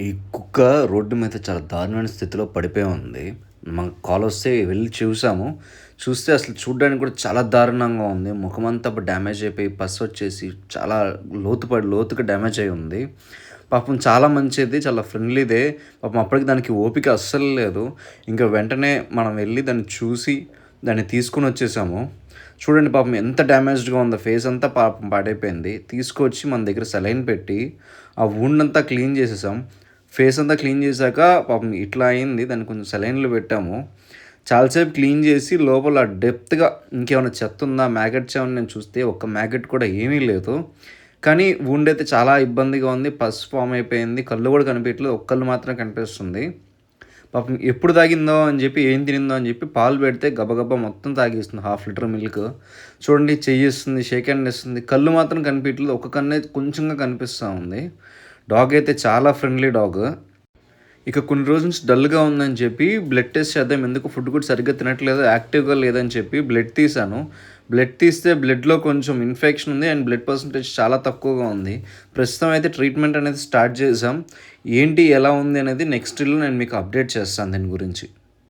ఈ కుక్క రోడ్డు మీద చాలా దారుణమైన స్థితిలో పడిపోయి ఉంది. మాకు కాలొస్తే వెళ్లి చూసాము. చూస్తే అసలు చూడ్డానికి కూడా చాలా దారుణంగా ఉంది. ముఖమంతా డ్యామేజ్ అయిపోయి పసొచ్చేసి చాలా లోతుగా డ్యామేజ్ అయ్యి ఉంది. పాపం చాలా మంచిది. చాలా ఫ్రెండ్లీదే. పాపం అప్పటికి దానికి ఓపిక అస్సలు లేదు. ఇంక వెంటనే మనం వెళ్లి దాన్ని చూసి దాన్ని తీసుకొనొచ్చేసాము. చూడండి పాపం ఎంత డ్యామేజ్డ్‌గా ఉందో. ఫేస్ అంతా పాపం పాడైపోయింది. తీసుకొచ్చి మన దగ్గర సెలైన్ పెట్టి ఆ వూండ్ అంతా క్లీన్ చేసేసాం. ఫేస్ అంతా క్లీన్ చేశాక పాపం ఇట్లా అయింది. దాన్ని కొంచెం సెలైన్‌లో పెట్టాము. చాలా సేపు క్లీన్ చేసి లోపల డెప్త్‌గా ఇంకేమైనా చెత్త ఉందా, మ్యాగట్స్ ఏమన్నా నేను చూస్తే ఒక్క మ్యాగట్ కూడా ఏమీ లేదు. కానీ వూండ్ అయితే చాలా ఇబ్బందిగా ఉంది. పస్ ఫార్మ్ అయిపోయింది. కళ్ళు కూడా కనిపియట్లేదు. ఒక కళ్ళు మాత్రమే కనిపిస్తుంది. పాపం ఎప్పుడు తాగిందో అని చెప్పి, ఏం తినిందో అని చెప్పి పాలు పెడితే గబగబా మొత్తం తాగేస్తుంది. Half litre milk. చూడండి చెయ్యిస్తుంది, షేక్ హ్యాండ్ ఇస్తుంది. కళ్ళు మాత్రం కనిపియట్లేదు. ఒక కన్నే కొంచెంగా కనిపిస్తా ఉంది. డాగ్ అయితే చాలా ఫ్రెండ్లీ డాగ్. ఇక కొన్ని రోజుల నుంచి డల్‌గా ఉందని చెప్పి బ్లడ్ టెస్ట్ చేద్దాం. ఎందుకు ఫుడ్ కూడా సరిగ్గా తినట్లేదు, యాక్టివ్‌గా లేదని చెప్పి బ్లడ్ తీశాను. బ్లడ్ తీస్తే బ్లడ్‌లో కొంచెం ఇన్ఫెక్షన్ ఉంది అండ్ బ్లడ్ పర్సెంటేజ్ చాలా తక్కువగా ఉంది. ప్రస్తుతం అయితే ట్రీట్మెంట్ అనేది స్టార్ట్ చేశాం. ఏంటి, ఎలా ఉంది అనేది నెక్స్ట్‌లో నేను మీకు అప్డేట్ చేస్తాను దీని గురించి.